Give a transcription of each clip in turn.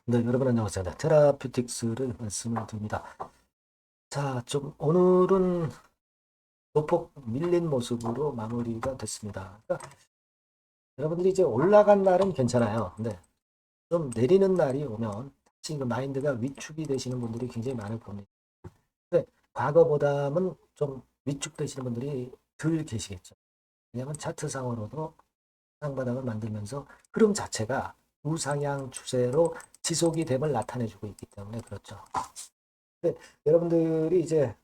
네, 여러분 안녕하세요. 네, 테라퓨틱스를 말씀을 드립니다. 자, 좀 오늘은 소폭 밀린 모습으로 마무리가 됐습니다. 그러니까 여러분들이 이제 올라간 날은 괜찮아요. 근데 좀 내리는 날이 오면 다시 그 마인드가 위축이 되시는 분들이 굉장히 많을 겁니다. 근데 과거보다는 좀 위축되시는 분들이 덜 계시겠죠. 왜냐하면 차트상으로도 상바닥을 만들면서 흐름 자체가 우상향 추세로 지속이 됨을 나타내주고 있기 때문에 그렇죠. 근데 여러분들이 이제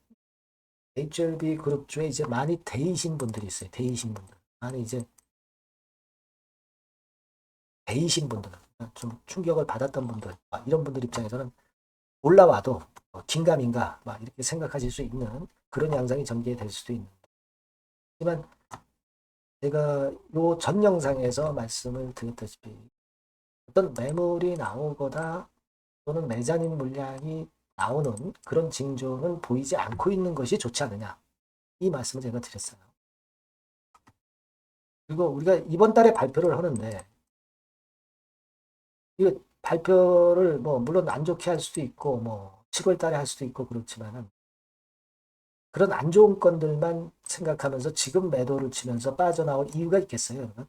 HLB 그룹 중에 이제 많이 데이신 분들이 있어요. 데이신 분들. 많이 이제 데이신 분들. 좀 충격을 받았던 분들. 이런 분들 입장에서는 올라와도 긴가민가 막 이렇게 생각하실 수 있는 그런 양상이 전개될 수도 있는. 하지만 제가 요 전 영상에서 말씀을 드렸다시피 어떤 매물이 나오거나 또는 매자님 물량이 나오는 그런 징조는 보이지 않고 있는 것이 좋지 않느냐. 이 말씀을 제가 드렸어요. 그리고 우리가 이번 달에 발표를 하는데 이거 발표를 뭐 물론 안 좋게 할 수도 있고 뭐 7월 달에 할 수도 있고 그렇지만은 그런 안 좋은 건들만 생각하면서 지금 매도를 치면서 빠져나올 이유가 있겠어요, 여러분?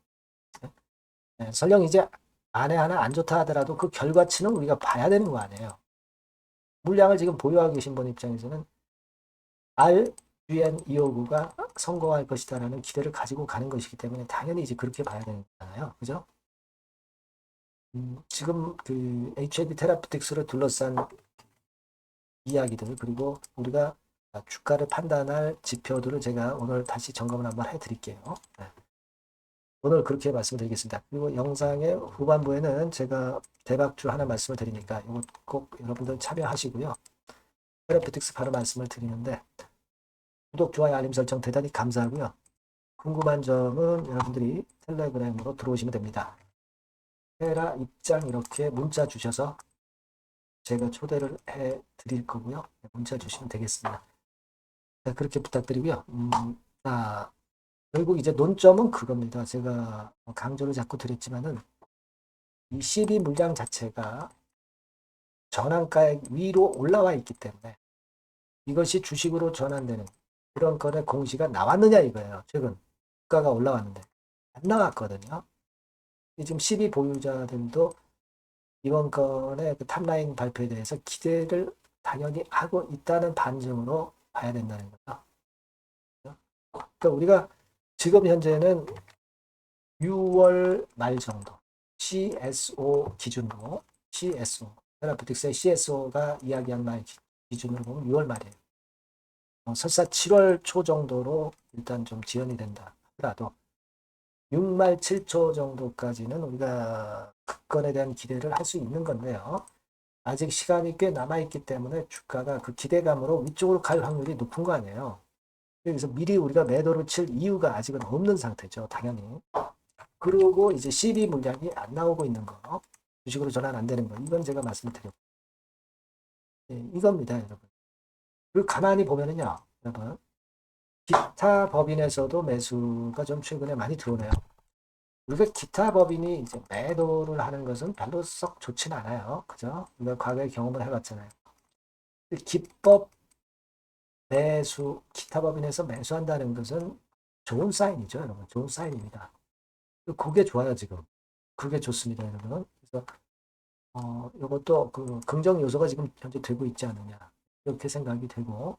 네, 설령 이제 안에 하나 안 좋다 하더라도 그 결과치는 우리가 봐야 되는 거 아니에요. 물량을 지금 보유하고 계신 분 입장에서는 RGN259가 성공할 것이다라는 기대를 가지고 가는 것이기 때문에 당연히 이제 그렇게 봐야 되는 거잖아요. 그죠? 지금 그 HAB 테라피틱스를 둘러싼 이야기들 그리고 우리가 주가를 판단할 지표들을 제가 오늘 다시 점검을 한번 해드릴게요. 네. 오늘 그렇게 말씀드리겠습니다. 그리고 영상의 후반부에는 제가 대박주 하나 말씀을 드리니까 이거 꼭 여러분들 참여하시고요. 테라피틱스 바로 말씀을 드리는데 구독, 좋아요, 알림 설정 대단히 감사하고요. 궁금한 점은 여러분들이 텔레그램으로 들어오시면 됩니다. 테라 입장 이렇게 문자 주셔서 제가 초대를 해 드릴 거고요. 문자 주시면 되겠습니다. 네, 그렇게 부탁드리고요. 자, 결국 이제 논점은 그겁니다. 제가 강조를 자꾸 드렸지만은 이 CB 물량 자체가 전환가액 위로 올라와 있기 때문에 이것이 주식으로 전환되는 그런 건의 공시가 나왔느냐 이거예요. 최근 주가가 올라왔는데 안 나왔거든요. 지금 CB 보유자들도 이번 건의 그 탑라인 발표에 대해서 기대를 당연히 하고 있다는 반증으로 봐야 된다는 거죠. 그러니까 우리가 지금 현재는 6월 말 정도 CSO 기준으로 CSO 테라피틱스의 CSO가 이야기한 말 기준으로 보면 6월 말이에요. 설사 7월 초 정도로 일단 좀 지연이 된다 하더라도 6말 7초 정도까지는 우리가 그건에 대한 기대를 할 수 있는 건데요. 아직 시간이 꽤 남아있기 때문에 주가가 그 기대감으로 위쪽으로 갈 확률이 높은 거 아니에요. 그래서 미리 우리가 매도를 칠 이유가 아직은 없는 상태죠. 당연히. 그리고 이제 CB 물량이 안 나오고 있는 거. 주식으로 전환 안 되는 거. 이건 제가 말씀드렸고. 예, 이겁니다, 여러분. 그리고 가만히 보면은요, 여러분. 기타 법인에서도 매수가 좀 최근에 많이 들어오네요. 우리가 기타 법인이 이제 매도를 하는 것은 별로 썩 좋진 않아요. 그죠? 우리가 과거에 경험을 해봤잖아요. 기법 매수, 기타 법인에서 매수한다는 것은 좋은 사인이죠, 여러분. 좋은 사인입니다. 그게 좋아요, 지금. 그게 좋습니다, 여러분. 그래서, 이것도 그 긍정 요소가 지금 현재 되고 있지 않느냐. 이렇게 생각이 되고,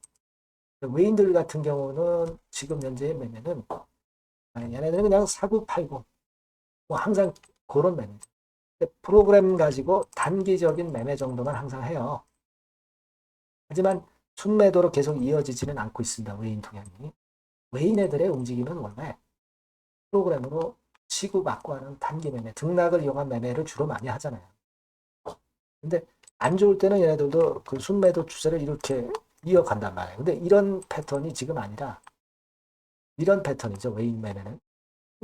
외인들 같은 경우는 지금 현재의 매매는, 얘네들은 그냥 사고 팔고, 뭐 항상 그런 매매. 프로그램 가지고 단기적인 매매 정도만 항상 해요. 하지만 순매도로 계속 이어지지는 않고 있습니다, 외인 동향이. 외인 애들의 움직임은 원래 프로그램으로 치고받고 하는 단기 매매, 등락을 이용한 매매를 주로 많이 하잖아요. 근데 안 좋을 때는 얘네들도 그 순매도 추세를 이렇게 이어간단 말이에요. 근데 이런 패턴이 지금 아니라 이런 패턴이죠. 외인 매매는.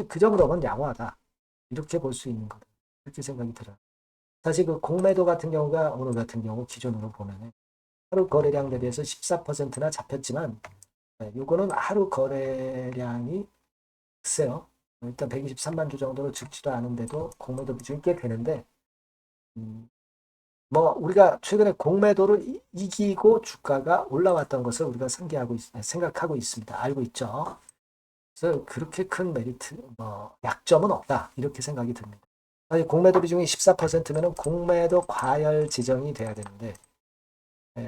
그 정도면 양호하다. 이렇게 볼 수 있는 거다. 이렇게 생각이 들어요. 사실 그 공매도 같은 경우가 오늘 같은 경우 기준으로 보면 하루 거래량 대비해서 14%나 잡혔지만 요거는 하루 거래량이 글쎄요. 일단 123만 주 정도로 적지도 않은데도 공매도 비중이 꽤 되는데 뭐 우리가 최근에 공매도를 이기고 주가가 올라왔던 것을 우리가 생각하고 있습니다. 알고 있죠. 그래서 그렇게 큰 메리트, 뭐 약점은 없다 이렇게 생각이 듭니다. 아니, 공매도 비중이 14%면은 공매도 과열 지정이 돼야 되는데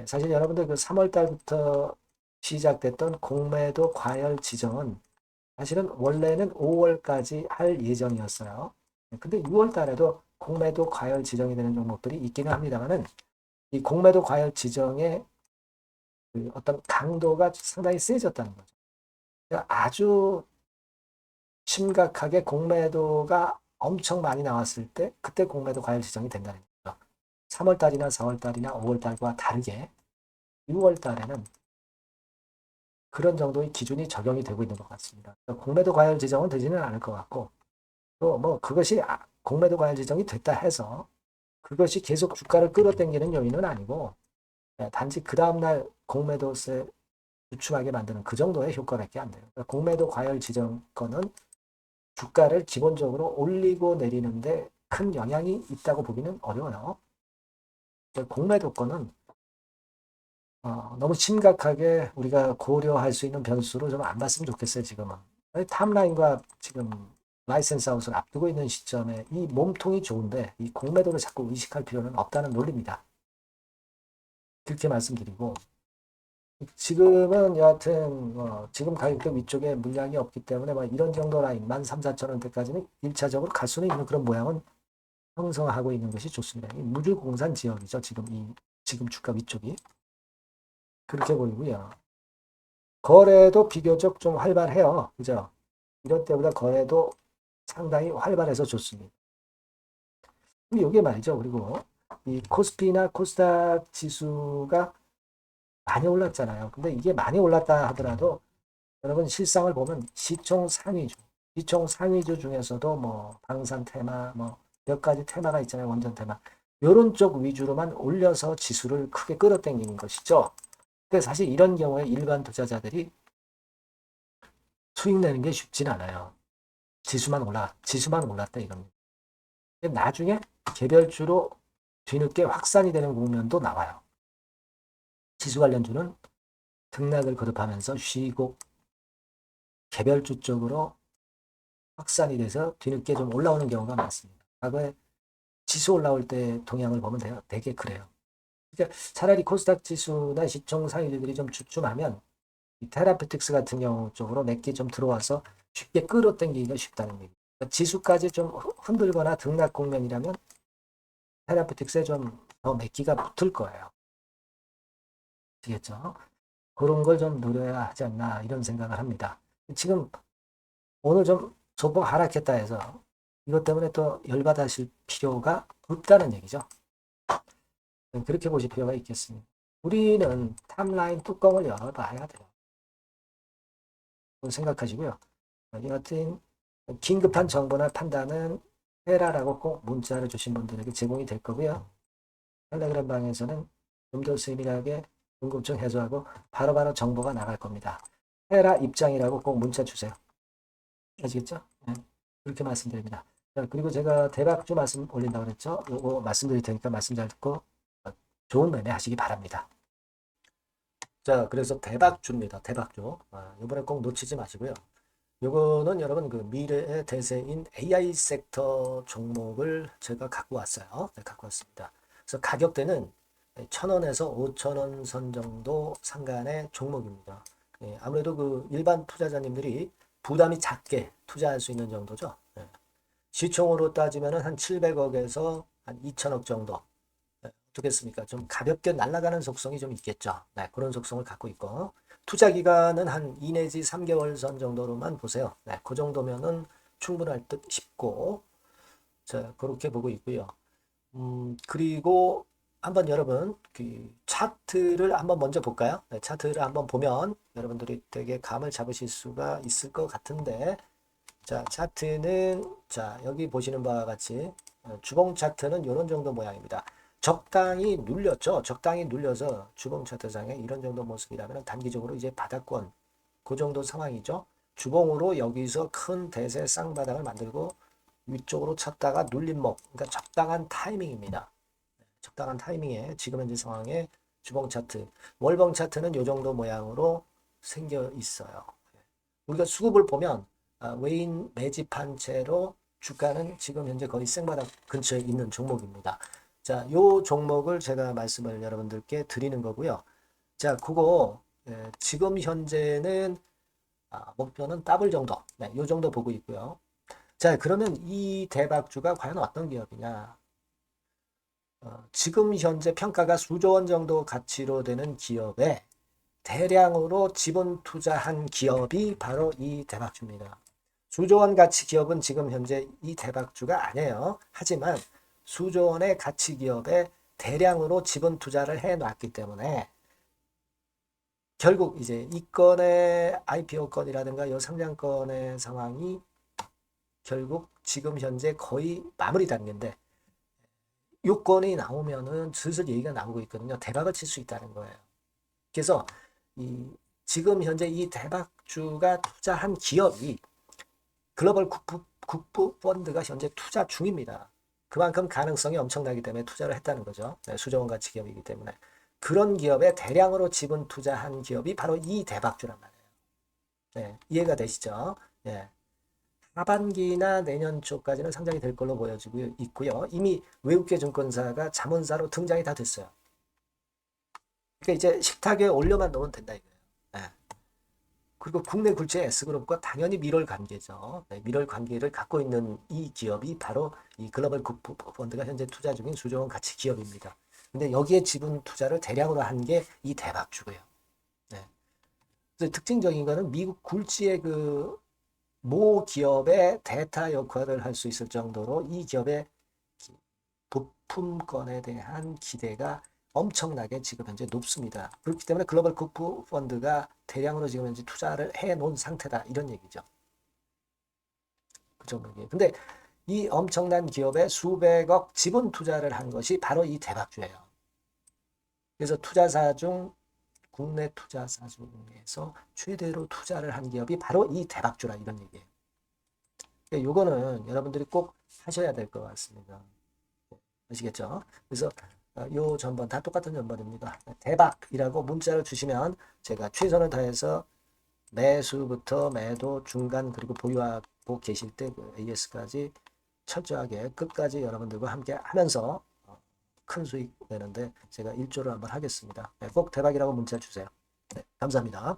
사실 여러분들 그 3월 달부터 시작됐던 공매도 과열 지정은 사실은 원래는 5월까지 할 예정이었어요. 근데 6월 달에도 공매도 과열 지정이 되는 종목들이 있기는 합니다만은 이 공매도 과열 지정의 그 어떤 강도가 상당히 세졌다는 거죠. 그러니까 아주 심각하게 공매도가 엄청 많이 나왔을 때 그때 공매도 과열 지정이 된다는 거죠. 3월 달이나 4월 달이나 5월 달과 다르게 6월 달에는 그런 정도의 기준이 적용이 되고 있는 것 같습니다. 그러니까 공매도 과열 지정은 되지는 않을 것 같고 또 뭐 그것이 공매도 과열 지정이 됐다 해서 그것이 계속 주가를 끌어당기는 요인은 아니고 단지 그 다음날 공매도세 유출하게 만드는 그 정도의 효과밖에 안 돼요. 그러니까 공매도 과열 지정권은 주가를 기본적으로 올리고 내리는데 큰 영향이 있다고 보기는 어려워요. 그러니까 공매도권은 너무 심각하게 우리가 고려할 수 있는 변수로 좀 안 봤으면 좋겠어요, 지금은. 탑라인과 지금 라이센스 아웃을 앞두고 있는 시점에 이 몸통이 좋은데 이 공매도를 자꾸 의식할 필요는 없다는 논리입니다. 그렇게 말씀드리고 지금은 여하튼 지금 가격대 위쪽에 물량이 없기 때문에 뭐 이런 정도 라인 13,000~14,000원대까지는 1차적으로 갈 수는 있는 그런 모양은 형성하고 있는 것이 좋습니다. 이 무주공산 지역이죠. 지금 주가 위쪽이 그렇게 보이고요. 거래도 비교적 좀 활발해요. 그죠? 이럴 때보다 거래도 상당히 활발해서 좋습니다. 이게 말이죠. 그리고 이 코스피나 코스닥 지수가 많이 올랐잖아요. 근데 이게 많이 올랐다 하더라도 여러분 실상을 보면 시총 상위주 중에서도 뭐 방산 테마 뭐 몇 가지 테마가 있잖아요. 원전 테마. 요런 쪽 위주로만 올려서 지수를 크게 끌어당기는 것이죠. 근데 사실 이런 경우에 일반 투자자들이 수익 내는 게 쉽진 않아요. 지수만 올랐다 이겁니다. 나중에 개별주로 뒤늦게 확산이 되는 국면도 나와요. 지수 관련주는 등락을 거듭하면서 쉬고 개별주 쪽으로 확산이 돼서 뒤늦게 좀 올라오는 경우가 많습니다. 과거에 지수 올라올 때 동향을 보면 돼요. 되게 그래요. 그러니까 차라리 코스닥 지수나 시총 상위주들이 좀 주춤하면 이 테라피틱스 같은 경우 쪽으로 내게 좀 들어와서 쉽게 끌어당기기가 쉽다는 얘기. 그러니까 지수까지 좀 흔들거나 등락 국면이라면 테라피틱스에 좀 더 맥기가 붙을 거예요. 아시겠죠? 그런 걸 좀 노려야 하지 않나 이런 생각을 합니다. 지금 오늘 좀 소폭 하락했다 해서 이것 때문에 또 열받으실 필요가 없다는 얘기죠. 그렇게 보실 필요가 있겠습니다. 우리는 탑라인 뚜껑을 열어봐야 돼요. 생각하시고요. 여하튼 긴급한 정보나 판단은 해라라고 꼭 문자를 주신 분들에게 제공이 될 거고요. 텔레그램 방에서는 좀 더 세밀하게 궁금증 해소하고 바로바로 정보가 나갈 겁니다. 해라 입장이라고 꼭 문자 주세요. 아시겠죠? 네. 그렇게 말씀드립니다. 자, 그리고 제가 대박주 말씀 올린다고 그랬죠? 요거 말씀드릴 테니까 말씀 잘 듣고 좋은 매매 하시기 바랍니다. 자, 그래서 대박주입니다. 대박주. 이번에 꼭 놓치지 마시고요. 요거는 여러분 그 미래의 대세인 AI 섹터 종목을 제가 갖고 왔어요. 네, 갖고 왔습니다. 그래서 가격대는 1,000원에서 5,000원 선 정도 상간의 종목입니다. 예, 아무래도 그 일반 투자자님들이 부담이 작게 투자할 수 있는 정도죠. 예. 시총으로 따지면 한 700억에서 한 2천억 정도. 네, 어떻겠습니까? 좀 가볍게 날아가는 속성이 좀 있겠죠. 네, 그런 속성을 갖고 있고 투자 기간은 한 2 내지 3개월 선 정도로만 보세요. 네, 그 정도면은 충분할 듯 싶고 자, 그렇게 보고 있고요. 그리고 한번 여러분 그 차트를 한번 먼저 볼까요? 네, 차트를 한번 보면 여러분들이 되게 감을 잡으실 수가 있을 것 같은데 자, 차트는 자, 여기 보시는 바와 같이 주봉 차트는 이런 정도 모양입니다. 적당히 눌렸죠. 적당히 눌려서 주봉 차트상에 이런 정도 모습이라면 단기적으로 이제 바닥권 그 정도 상황이죠. 주봉으로 여기서 큰 대세 쌍바닥을 만들고 위쪽으로 쳤다가 눌림목 그러니까 적당한 타이밍입니다. 적당한 타이밍에 지금 현재 상황에 주봉 차트, 월봉 차트는 이 정도 모양으로 생겨 있어요. 우리가 수급을 보면 외인 매집한 채로 주가는 지금 현재 거의 생바닥 근처에 있는 종목입니다. 자, 요 종목을 제가 말씀을 여러분들께 드리는 거고요. 자, 그거 지금 현재는 목표는 더블 정도, 네, 요 정도 보고 있고요. 자, 그러면 이 대박주가 과연 어떤 기업이냐? 지금 현재 평가가 수조 원 정도 가치로 되는 기업에 대량으로 지분 투자한 기업이 바로 이 대박주입니다. 수조 원 가치 기업은 지금 현재 이 대박주가 아니에요. 하지만 수조 원의 가치 기업에 대량으로 지분 투자를 해 놨기 때문에 결국 이제 이 건의 IPO 건이라든가 이 상장건의 상황이 결국 지금 현재 거의 마무리 단계인데 요건이 나오면은 슬슬 얘기가 나오고 있거든요. 대박을 칠 수 있다는 거예요. 그래서 지금 현재 이 대박주가 투자한 기업이 글로벌 국부 펀드가 현재 투자 중입니다. 그만큼 가능성이 엄청나기 때문에 투자를 했다는 거죠. 네, 수조원 가치 기업이기 때문에. 그런 기업에 대량으로 지분 투자한 기업이 바로 이 대박주란 말이에요. 네, 이해가 되시죠? 네. 하반기나 내년 초까지는 상장이 될 걸로 보여지고 있고요. 이미 외국계 증권사가 자문사로 등장이 다 됐어요. 그러니까 이제 식탁에 올려만 놓으면 된다 이거예요. 네. 그리고 국내 굴지의 S그룹과 당연히 밀월 관계죠. 네, 밀월 관계를 갖고 있는 이 기업이 바로 이 글로벌 국부 펀드가 현재 투자 중인 수조원 가치 기업입니다. 근데 여기에 지분 투자를 대량으로 한 게 이 대박주고요. 네. 그래서 특징적인 거는 미국 굴지의 모 기업의 대타 역할을 할 수 있을 정도로 이 기업의 부품권에 대한 기대가 엄청나게 지금 현재 높습니다. 그렇기 때문에 글로벌 국부 펀드가 대량으로 지금 현재 투자를 해 놓은 상태다. 이런 얘기죠. 그 정도예요. 근데 이 엄청난 기업에 수백억 지분 투자를 한 것이 바로 이 대박주예요. 그래서 투자사 중 국내 투자사 중에서 최대로 투자를 한 기업이 바로 이 대박주라 이런 얘기예요. 요거는 여러분들이 꼭 하셔야 될 것 같습니다. 아시겠죠? 그래서 요 전번 다 똑같은 전번입니다. 대박이라고 문자를 주시면 제가 최선을 다해서 매수부터 매도 중간 그리고 보유하고 계실 때 AS까지 철저하게 끝까지 여러분들과 함께 하면서 큰 수익 내는데 제가 일조를 한번 하겠습니다. 꼭 대박이라고 문자 주세요. 네, 감사합니다.